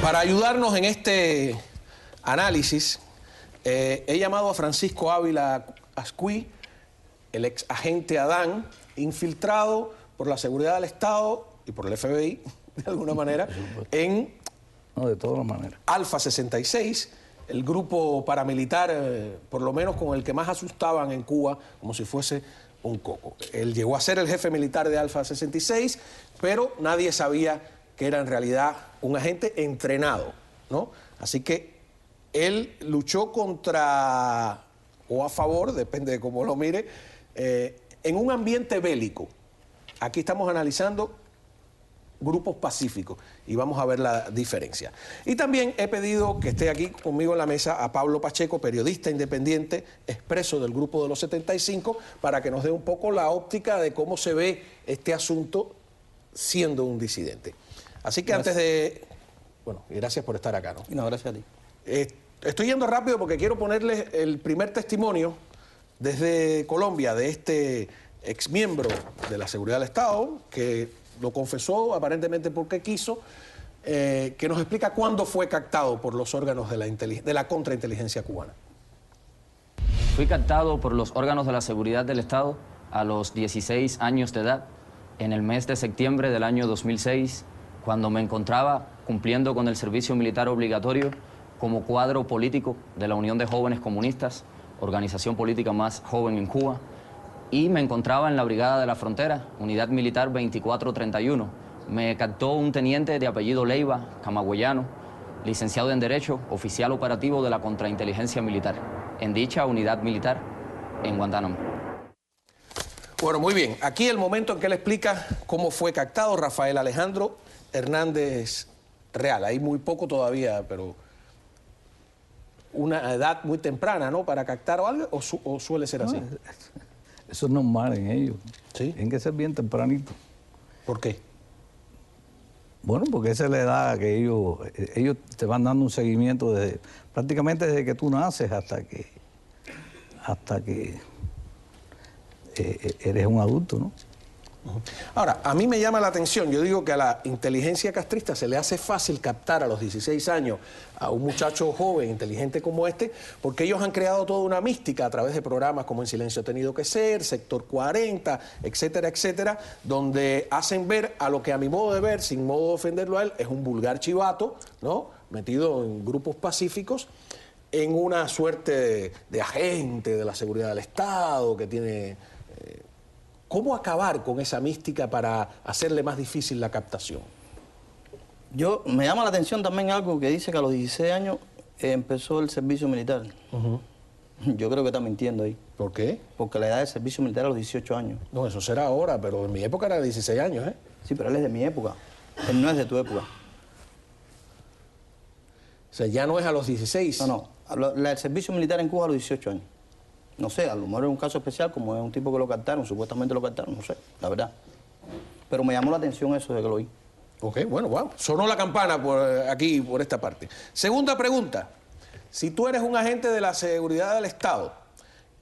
Para ayudarnos en este análisis, he llamado a Francisco Ávila Ascuy, el ex agente Adán, infiltrado por la seguridad del Estado y por el FBI, de alguna manera, en de todas maneras. Alfa 66, el grupo paramilitar, por lo menos con el que más asustaban en Cuba, como si fuese un coco. Él llegó a ser el jefe militar de Alfa 66, pero nadie sabía que era en realidad un agente entrenado, ¿no? Así que él luchó contra, o a favor, depende de cómo lo mire, en un ambiente bélico. Aquí estamos analizando grupos pacíficos y vamos a ver la diferencia. Y también he pedido que esté aquí conmigo en la mesa a Pablo Pacheco, periodista independiente, expreso del Grupo de los 75, para que nos dé un poco la óptica de cómo se ve este asunto siendo un disidente. Así que gracias. Antes de... Bueno, y gracias por estar acá, ¿no? No, gracias a ti. Estoy yendo rápido porque quiero ponerles el primer testimonio desde Colombia de este exmiembro de la Seguridad del Estado, que lo confesó aparentemente porque quiso, que nos explica cuándo fue captado por los órganos de la contrainteligencia cubana. Fui captado por los órganos de la Seguridad del Estado a los 16 años de edad, en el mes de septiembre del año 2006, cuando me encontraba cumpliendo con el servicio militar obligatorio como cuadro político de la Unión de Jóvenes Comunistas, organización política más joven en Cuba, y me encontraba en la Brigada de la Frontera, Unidad Militar 2431. Me captó un teniente de apellido Leiva, camagüeyano, licenciado en Derecho, oficial operativo de la Contrainteligencia Militar, en dicha unidad militar en Guantánamo. Bueno, muy bien. Aquí el momento en que él explica cómo fue captado Rafael Alejandro Hernández Real. Hay muy poco todavía, pero una edad muy temprana, ¿no? Para captar o algo, o suele ser así. Eso es normal en ellos. ¿Sí? Tienen que ser bien tempranito. ¿Por qué? Bueno, porque esa es la edad que ellos te van dando un seguimiento prácticamente desde que tú naces hasta que eres un adulto, ¿no? Ahora, a mí me llama la atención, yo digo que a la inteligencia castrista se le hace fácil captar a los 16 años a un muchacho joven, inteligente como este, porque ellos han creado toda una mística a través de programas como En Silencio ha tenido que ser, Sector 40, etcétera, etcétera, donde hacen ver a lo que a mi modo de ver, sin modo de ofenderlo a él, es un vulgar chivato, ¿no? Metido en grupos pacíficos, en una suerte de agente de la seguridad del Estado que tiene... ¿Cómo acabar con esa mística para hacerle más difícil la captación? Me llama la atención también algo que dice que a los 16 años empezó el servicio militar. Yo creo que está mintiendo ahí. ¿Por qué? Porque la edad de servicio militar a los 18 años. No, eso será ahora, pero en mi época era de 16 años, ¿eh? Sí, pero él es de mi época. Él no es de tu época. O sea, ya no es a los 16. No. El servicio militar en Cuba a los 18 años. No sé, a lo mejor es un caso especial, como es un tipo que lo captaron, supuestamente lo captaron, no sé, la verdad. Pero me llamó la atención eso de que lo oí. Ok, bueno, wow. Sonó la campana por aquí, por esta parte. Segunda pregunta. Si tú eres un agente de la seguridad del Estado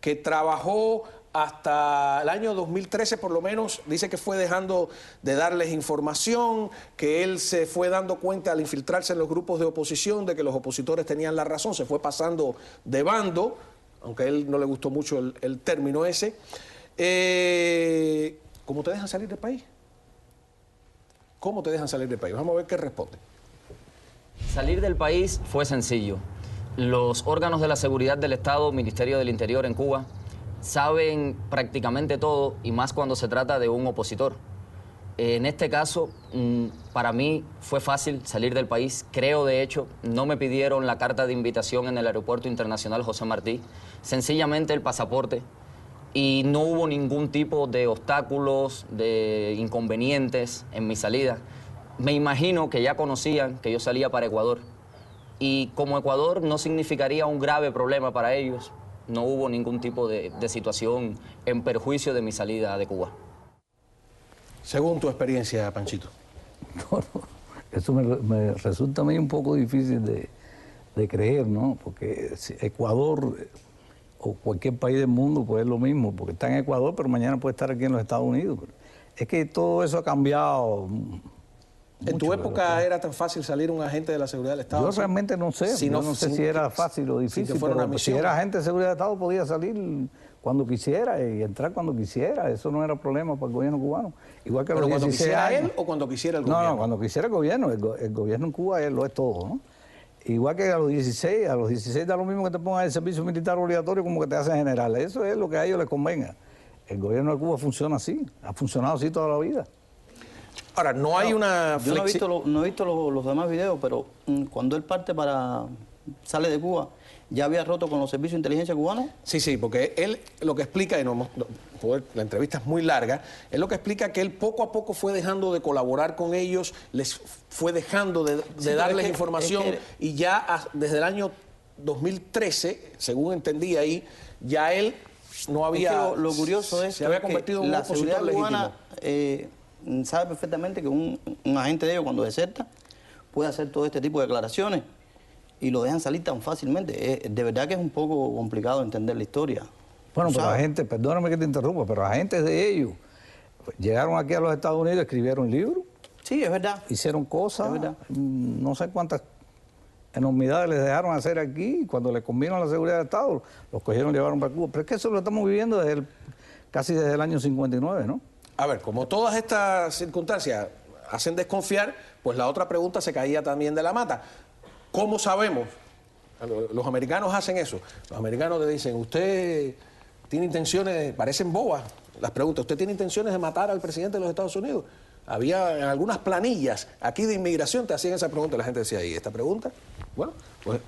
que trabajó hasta el año 2013, por lo menos, dice que fue dejando de darles información, que él se fue dando cuenta al infiltrarse en los grupos de oposición de que los opositores tenían la razón, se fue pasando de bando, aunque a él no le gustó mucho el término ese. ¿Cómo te dejan salir del país? ¿Cómo te dejan salir del país? Vamos a ver qué responde. Salir del país fue sencillo. Los órganos de la seguridad del Estado, Ministerio del Interior en Cuba, saben prácticamente todo, y más cuando se trata de un opositor. En este caso, para mí fue fácil salir del país. Creo, de hecho, no me pidieron la carta de invitación en el Aeropuerto Internacional José Martí, sencillamente el pasaporte, y no hubo ningún tipo de obstáculos, de inconvenientes en mi salida. Me imagino que ya conocían que yo salía para Ecuador, y como Ecuador no significaría un grave problema para ellos, no hubo ningún tipo de situación en perjuicio de mi salida de Cuba. Según tu experiencia, Panchito. No, eso me resulta a mí un poco difícil de creer, ¿no? Porque Ecuador o cualquier país del mundo pues es lo mismo, porque está en Ecuador, pero mañana puede estar aquí en los Estados Unidos. Es que todo eso ha cambiado ¿En tu época era tan fácil salir un agente de la seguridad del Estado? Yo realmente no sé. Yo no sé si era fácil o difícil, pero si era agente de seguridad del Estado podía salir cuando quisiera y entrar cuando quisiera. Eso no era problema para el gobierno cubano. Igual que ¿Pero cuando quisiera años, él o cuando quisiera el gobierno? No, cuando quisiera el gobierno. El gobierno en Cuba lo es todo, ¿no? Igual que a los 16 da lo mismo que te pongan el servicio militar obligatorio como que te hacen general. Eso es lo que a ellos les convenga. El gobierno de Cuba funciona así, ha funcionado así toda la vida. Ahora, no hay una... Yo no he visto los demás videos, pero cuando él sale de Cuba, ¿ya había roto con los servicios de inteligencia cubanos? Sí, porque él lo que explica, y la entrevista es muy larga, él lo que explica que él poco a poco fue dejando de colaborar con ellos, les fue dejando de darles información, y ya desde el año 2013, según entendí ahí, ya él no había... Lo curioso es se había convertido en un opositor legítimo. Sabe perfectamente que un agente de ellos, cuando deserta, puede hacer todo este tipo de declaraciones y lo dejan salir tan fácilmente. De verdad que es un poco complicado entender la historia. Bueno, pero agentes, perdóname que te interrumpa, pero agentes de ellos llegaron aquí a los Estados Unidos, escribieron libros. Sí, es verdad. Hicieron cosas, no sé cuántas enormidades les dejaron hacer aquí, y cuando les convino a la seguridad del Estado, los cogieron y llevaron para Cuba. Pero es que eso lo estamos viviendo casi desde el año 59, ¿no? A ver, como todas estas circunstancias hacen desconfiar, pues la otra pregunta se caía también de la mata. ¿Cómo sabemos? Los americanos hacen eso. Los americanos le dicen, usted tiene intenciones, parecen bobas las preguntas, ¿usted tiene intenciones de matar al presidente de los Estados Unidos? Había en algunas planillas aquí de inmigración te hacían esa pregunta y la gente decía, ¿y esta pregunta? Bueno, pues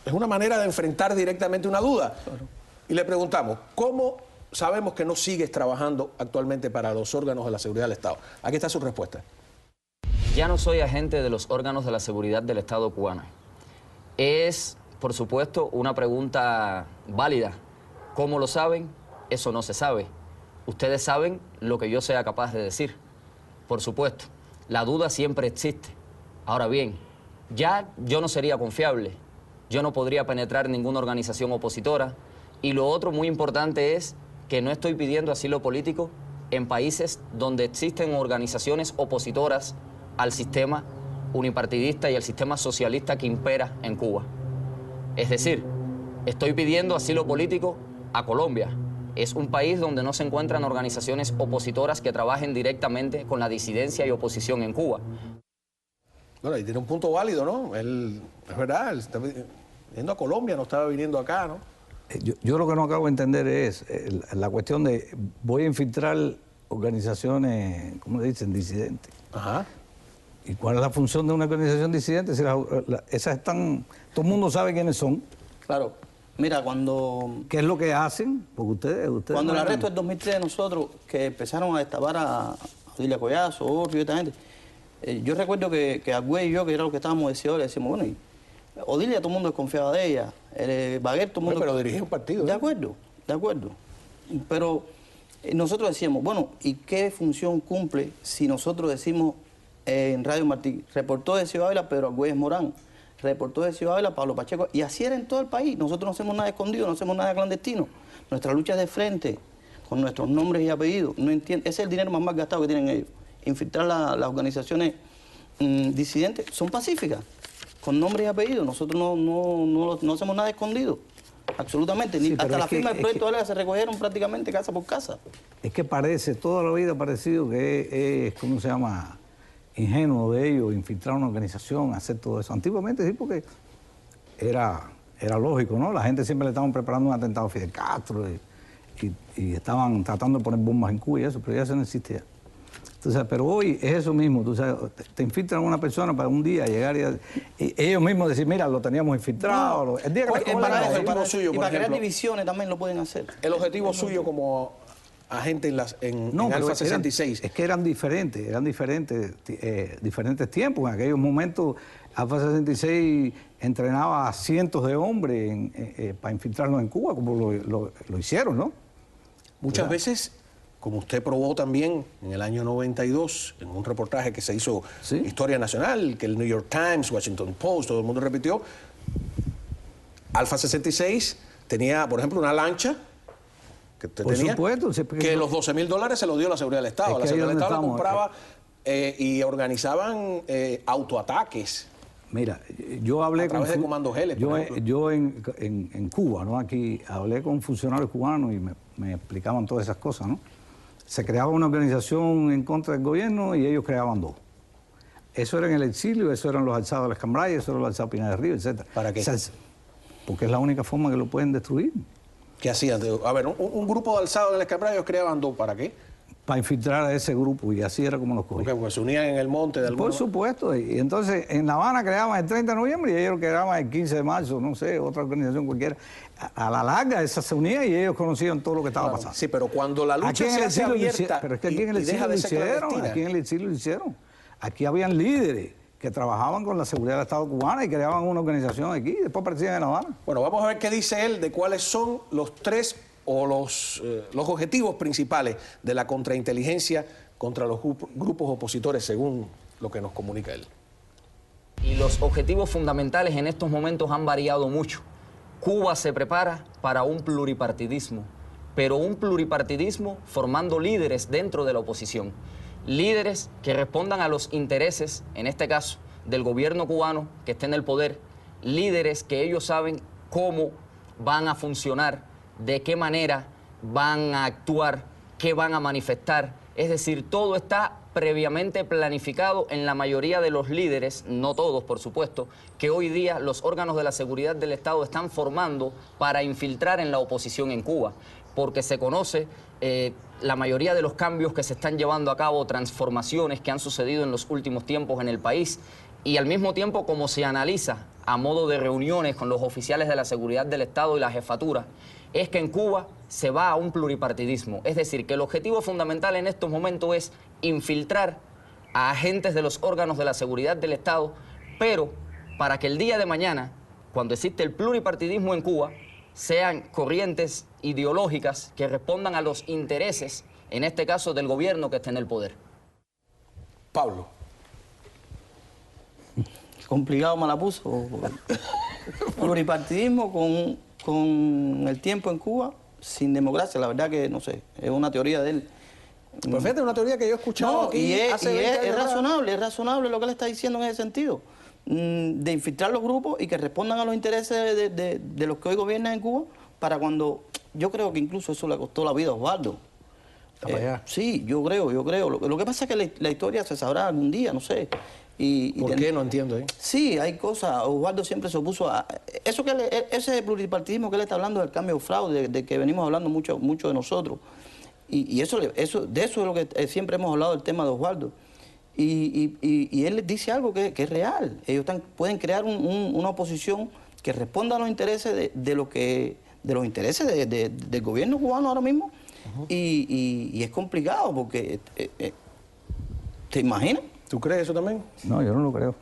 es una manera de enfrentar directamente una duda. Claro. Y le preguntamos, ¿cómo sabemos que no sigues trabajando actualmente para los órganos de la seguridad del Estado? Aquí está su respuesta. Ya no soy agente de los órganos de la seguridad del Estado cubano. Es, por supuesto, una pregunta válida. ¿Cómo lo saben? Eso no se sabe. Ustedes saben lo que yo sea capaz de decir. Por supuesto, la duda siempre existe. Ahora bien, ya yo no sería confiable. Yo no podría penetrar en ninguna organización opositora. Y lo otro muy importante es que no estoy pidiendo asilo político en países donde existen organizaciones opositoras al sistema unipartidista y al sistema socialista que impera en Cuba. Es decir, estoy pidiendo asilo político a Colombia. Es un país donde no se encuentran organizaciones opositoras que trabajen directamente con la disidencia y oposición en Cuba. Bueno, y tiene un punto válido, ¿no? Él, es verdad, él está viniendo a Colombia, no estaba viniendo acá, ¿no? Yo lo que no acabo de entender es la cuestión de voy a infiltrar organizaciones, ¿cómo le dicen? Disidentes. Ajá. ¿Y cuál es la función de una organización disidente? Si esas están, todo el mundo sabe quiénes son. Claro. Mira, ¿qué es lo que hacen? Porque ustedes cuando el arresto del 2003 de nosotros, que empezaron a destapar a Odilia Collazo, Orrio y esta gente, yo recuerdo que Agüey y yo, que era lo que estábamos deseando, le decimos, bueno, y Odilia todo el mundo desconfiaba de ella, Baguer todo el mundo... Pero dirigía un partido. De acuerdo. Pero nosotros decíamos, bueno, ¿y qué función cumple si nosotros decimos en Radio Martí, reportó de Ciudad Ávila Pedro Argüelles Morán, reportó de Ciudad Ávila Pablo Pacheco, y así era en todo el país? Nosotros no hacemos nada escondido, no hacemos nada clandestino. Nuestra lucha es de frente, con nuestros nombres y apellidos. No entiende, ese es el dinero más gastado que tienen ellos. Infiltrar las organizaciones disidentes son pacíficas, con nombres y apellidos. Nosotros no hacemos nada escondido, absolutamente. Sí, hasta la firma del proyecto de ley se recogieron prácticamente casa por casa. Es que parece, toda la vida ha parecido que es ¿cómo se llama?, ingenuo de ellos infiltrar una organización, hacer todo eso. Antiguamente sí, porque era lógico, ¿no? La gente siempre le estaban preparando un atentado a Fidel Castro y estaban tratando de poner bombas en Cuba y eso, pero ya eso no existía. Entonces, pero hoy es eso mismo, tú sabes, te infiltran a una persona para un día llegar y ellos mismos decir, mira, lo teníamos infiltrado. No, el día que para crear divisiones también lo pueden hacer. El objetivo suyo como agente en Alfa 66. Es que eran diferentes tiempos. En aquellos momentos, Alfa 66 entrenaba a cientos de hombres para infiltrarnos en Cuba, como lo hicieron, ¿no? Muchas veces, como usted probó también en el año 92, en un reportaje que se hizo Historia Nacional, que el New York Times, Washington Post, todo el mundo repitió, Alfa 66 tenía, por ejemplo, una lancha que los $12,000 se los dio la seguridad del Estado. La seguridad del Estado la compraba y organizaban autoataques. Mira, yo hablé a través de comandos L, por ejemplo. yo en Cuba, ¿no? Aquí hablé con funcionarios cubanos y me explicaban todas esas cosas, ¿no? Se creaba una organización en contra del gobierno y ellos creaban dos. Eso era en el exilio, eso eran los alzados de las Cambrais, eso eran los alzados de Pinar del Río, etc. ¿Para qué? O sea, porque es la única forma que lo pueden destruir. ¿Qué hacían? A ver, un grupo de alzados de las Cambrais, ellos creaban dos, ¿para qué? Para infiltrar a ese grupo, y así era como los cogían. Porque se unían en el monte de alguna Por supuesto, y entonces en La Habana creaban el 30 de noviembre y ellos creaban el 15 de marzo, no sé, otra organización cualquiera. A la larga esa se unía y ellos conocían todo lo que estaba pasando. Sí, pero cuando la lucha se hace abierta pero es que aquí en el exilio lo hicieron, aquí en el exilio lo hicieron. Aquí habían líderes que trabajaban con la seguridad del Estado cubana y creaban una organización aquí y después aparecían en La Habana. Bueno, vamos a ver qué dice él de cuáles son los tres o los objetivos principales de la contrainteligencia contra los grupos opositores, según lo que nos comunica él. Y los objetivos fundamentales en estos momentos han variado mucho. Cuba se prepara para un pluripartidismo, pero un pluripartidismo formando líderes dentro de la oposición. Líderes que respondan a los intereses, en este caso, del gobierno cubano que esté en el poder. Líderes que ellos saben cómo van a funcionar, de qué manera van a actuar, qué van a manifestar. Es decir, todo está previamente planificado en la mayoría de los líderes, no todos por supuesto, que hoy día los órganos de la seguridad del Estado están formando para infiltrar en la oposición en Cuba, porque se conoce la mayoría de los cambios que se están llevando a cabo, transformaciones que han sucedido en los últimos tiempos en el país, y al mismo tiempo como se analiza a modo de reuniones con los oficiales de la seguridad del Estado y la jefatura, es que en Cuba se va a un pluripartidismo. Es decir, que el objetivo fundamental en estos momentos es infiltrar a agentes de los órganos de la seguridad del Estado, pero para que el día de mañana, cuando existe el pluripartidismo en Cuba, sean corrientes ideológicas que respondan a los intereses, en este caso del gobierno que esté en el poder. Pablo. Complicado me la puso. Pluripartidismo con el tiempo en Cuba, sin democracia, la verdad que no sé, es una teoría de él. Pero fíjate, una teoría que yo he escuchado No, aquí y es razonable. es razonable lo que él está diciendo en ese sentido, de infiltrar los grupos y que respondan a los intereses de los que hoy gobiernan en Cuba, para cuando, yo creo que incluso eso le costó la vida a Osvaldo. Sí, yo creo. Lo que pasa es que la historia se sabrá algún día, no sé. ¿Por qué? No entiendo. Sí, hay cosas. Osvaldo siempre se opuso a... ese pluripartidismo que él está hablando del cambio de fraude, de que venimos hablando mucho de nosotros. Y de eso es lo que siempre hemos hablado del tema de Osvaldo. Y él dice algo que es real. Ellos pueden crear una oposición que responda a los intereses de los intereses del gobierno cubano ahora mismo. Y es complicado porque... ¿te imaginas? ¿Tú crees eso también? No, yo no lo creo.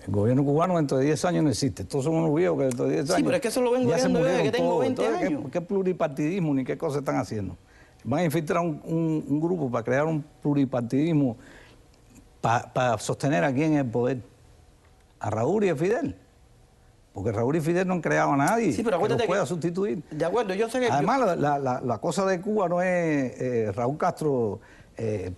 El gobierno cubano dentro de 10 años no existe. Todos somos unos viejos que dentro de 10 años... Sí, pero es que eso lo vengo viendo desde que tengo 20 años. ¿Qué pluripartidismo ni qué cosas están haciendo? Van a infiltrar un grupo para crear un pluripartidismo para sostener a quién en el poder. A Raúl y a Fidel. Porque Raúl y Fidel no han creado a nadie que los pueda sustituir. De acuerdo, yo sé que... Además, la cosa de Cuba no es Raúl Castro...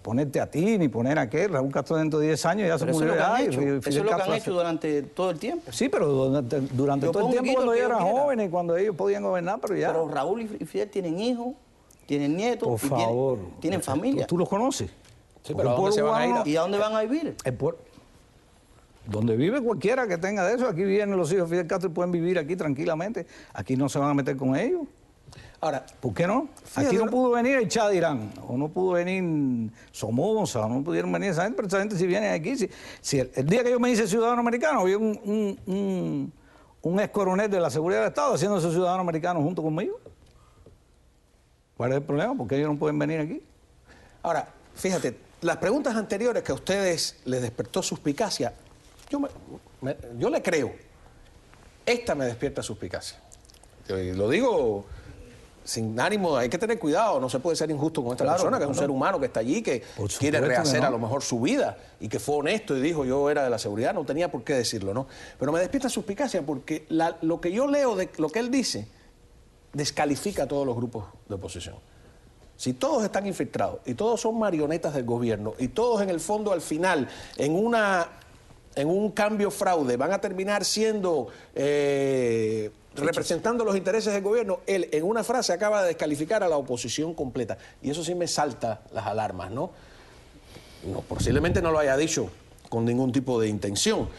ponerte a ti ni poner a aquel. Raúl Castro dentro de 10 años ya se murió. Eso es lo que han hecho durante todo el tiempo. Sí, pero durante todo el tiempo cuando ellos eran jóvenes, cuando ellos podían gobernar, pero ya... Pero Raúl y Fidel tienen hijos, tienen nietos, por favor, tienen familia. ¿Tú los conoces? Sí, pero ¿a dónde se van a ir? ¿Y a dónde van a vivir? Donde vive cualquiera que tenga de eso. Aquí vienen los hijos de Fidel Castro y pueden vivir aquí tranquilamente. Aquí no se van a meter con ellos. Ahora, ¿por qué no? Fíjate, aquí no pudo venir el Shah de Irán, o no pudo venir Somoza, o no pudieron venir esa gente, pero esa gente si vienen aquí, si el día que yo me hice ciudadano americano, había un ex coronel de la seguridad del Estado haciéndose ciudadano americano junto conmigo. ¿Cuál es el problema? ¿Por qué ellos no pueden venir aquí? Ahora, fíjate, las preguntas anteriores que a ustedes les despertó suspicacia, yo le creo. Esta me despierta suspicacia. Lo digo sin ánimo, hay que tener cuidado, no se puede ser injusto con esta persona, que es un ser humano que está allí, que quiere rehacer a lo mejor su vida y que fue honesto y dijo yo era de la seguridad, no tenía por qué decirlo, ¿no? Pero me despierta suspicacia porque lo que yo leo de lo que él dice descalifica a todos los grupos de oposición. si todos están infiltrados y todos son marionetas del gobierno y todos en el fondo al final en un cambio fraude van a terminar siendo representando los intereses del gobierno, él en una frase acaba de descalificar a la oposición completa. Y eso sí me salta las alarmas, ¿no? No, posiblemente no lo haya dicho con ningún tipo de intención.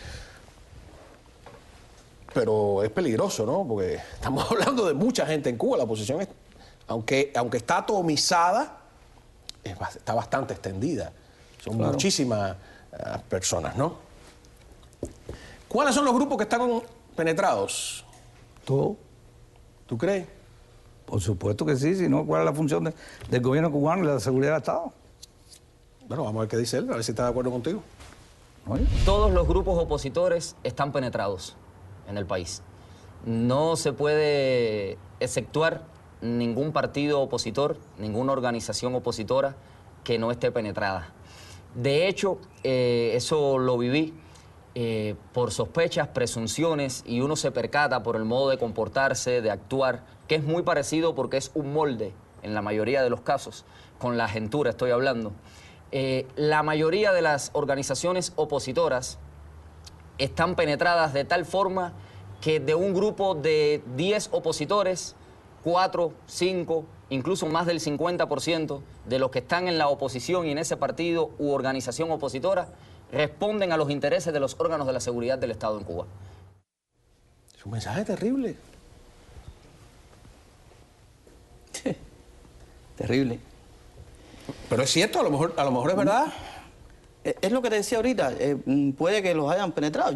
Pero es peligroso, ¿no? Porque estamos hablando de mucha gente en Cuba. La oposición, aunque está atomizada, está bastante extendida. Son muchísimas personas, ¿no? ¿Cuáles son los grupos que están penetrados? Todo. ¿Tú crees? Por supuesto que sí, si no, ¿cuál es la función del gobierno cubano y de la seguridad del Estado? Bueno, vamos a ver qué dice él, a ver si está de acuerdo contigo. Oye. Todos los grupos opositores están penetrados en el país. No se puede exceptuar ningún partido opositor, ninguna organización opositora que no esté penetrada. De hecho, eso lo viví por sospechas, presunciones, y uno se percata por el modo de comportarse, de actuar, que es muy parecido porque es un molde, en la mayoría de los casos, con la agentura estoy hablando. La mayoría de las organizaciones opositoras están penetradas de tal forma que de un grupo de 10 opositores, 4, 5, incluso más del 50% de los que están en la oposición y en ese partido u organización opositora responden a los intereses de los órganos de la seguridad del Estado en Cuba. Es un mensaje terrible. Terrible. Pero es cierto, a lo mejor es verdad. Es lo que te decía ahorita, puede que los hayan penetrado.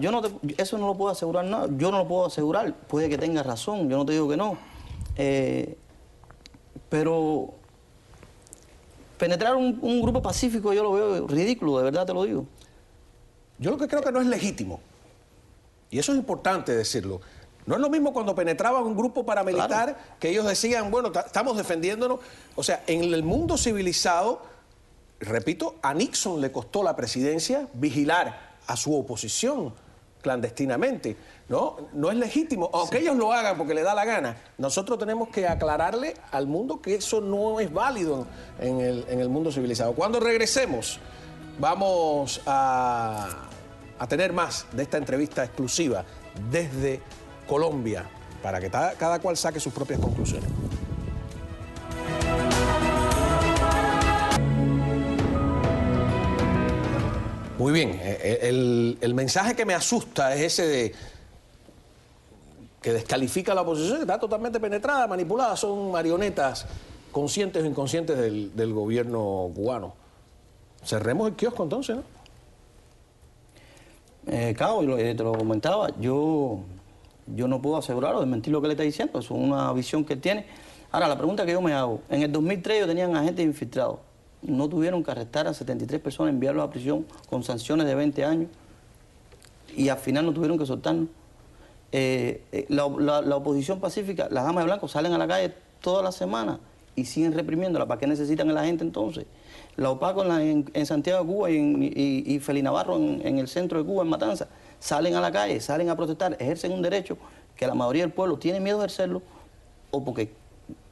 Eso no lo puedo asegurar, no. Yo no lo puedo asegurar. Puede que tenga razón, yo no te digo que no. Pero penetrar un grupo pacífico yo lo veo ridículo, de verdad te lo digo. Yo lo que creo que no es legítimo, y eso es importante decirlo. No es lo mismo cuando penetraban un grupo paramilitar, que ellos decían, bueno, estamos defendiéndonos. O sea, en el mundo civilizado, repito, a Nixon le costó la presidencia vigilar a su oposición clandestinamente, ¿no? No es legítimo, aunque ellos lo hagan porque les da la gana. Nosotros tenemos que aclararle al mundo que eso no es válido en el mundo civilizado. Cuando regresemos, vamos a tener más de esta entrevista exclusiva desde Colombia, para que cada cual saque sus propias conclusiones. Muy bien, el mensaje que me asusta es ese de que descalifica a la oposición, que está totalmente penetrada, manipulada, son marionetas conscientes o inconscientes del gobierno cubano. Cerremos el kiosco entonces, ¿no? Cabo, te lo comentaba, yo no puedo asegurar o desmentir lo que le está diciendo, es una visión que él tiene. Ahora, la pregunta que yo me hago, en el 2003 ellos tenían agentes infiltrados, no tuvieron que arrestar a 73 personas, enviarlos a prisión con sanciones de 20 años y al final no tuvieron que soltarnos. La oposición pacífica, las damas de blanco salen a la calle toda la semana y siguen reprimiéndola. ¿Para qué necesitan a la gente entonces? La OPACO en Santiago de Cuba y Feli Navarro en el centro de Cuba, en Matanzas, salen a la calle, salen a protestar, ejercen un derecho que la mayoría del pueblo tiene miedo de ejercerlo o porque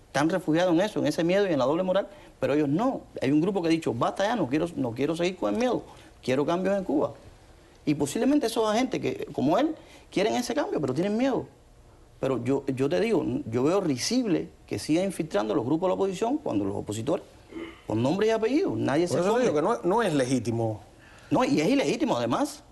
están refugiados en eso, en ese miedo y en la doble moral, pero ellos no. Hay un grupo que ha dicho, basta ya, no quiero seguir con el miedo, quiero cambios en Cuba. Y posiblemente esos agentes que, como él, quieren ese cambio, pero tienen miedo. Pero yo te digo, yo veo risible que sigan infiltrando los grupos de la oposición cuando los opositores, con nombre y apellido, nadie se Por eso come. digo que no es legítimo. No, y es ilegítimo además.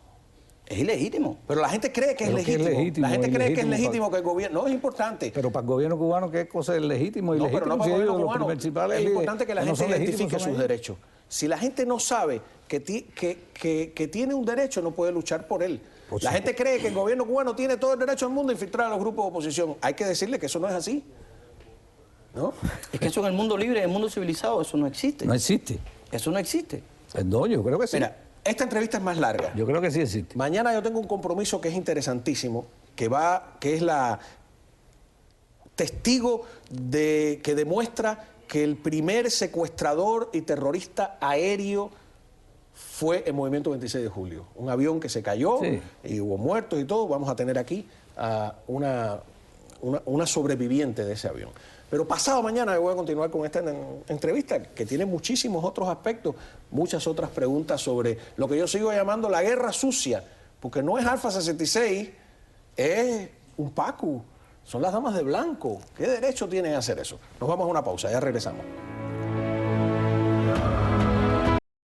Es ilegítimo. Pero la gente cree que es legítimo. La gente cree que es legítimo que el gobierno... No, es importante. Pero para el gobierno cubano, ¿qué cosa es legítimo y No, legítimo? pero no para el gobierno cubano. Principales Es importante que la no gente son legítimos, identifique son sus ellos. derechos. Si la gente no sabe que tiene un derecho, no puede luchar por él. La gente cree que el gobierno cubano tiene todo el derecho del mundo a infiltrar a los grupos de oposición. Hay que decirle que eso no es así, ¿no? Es que eso en el mundo libre, en el mundo civilizado, eso no existe. No existe. Eso no existe. No, yo creo que sí. Mira, esta entrevista es más larga. Yo creo que sí existe. Mañana yo tengo un compromiso que es interesantísimo, que es la testigo que demuestra que el primer secuestrador y terrorista aéreo fue el movimiento 26 de julio. Un avión que se cayó y hubo muertos y todo. Vamos a tener aquí a una sobreviviente de ese avión. Pero pasado mañana yo voy a continuar con esta entrevista, que tiene muchísimos otros aspectos, muchas otras preguntas sobre lo que yo sigo llamando la guerra sucia, porque no es Alfa 66, es un Pacu, son las damas de blanco. ¿Qué derecho tienen a hacer eso? Nos vamos a una pausa, ya regresamos.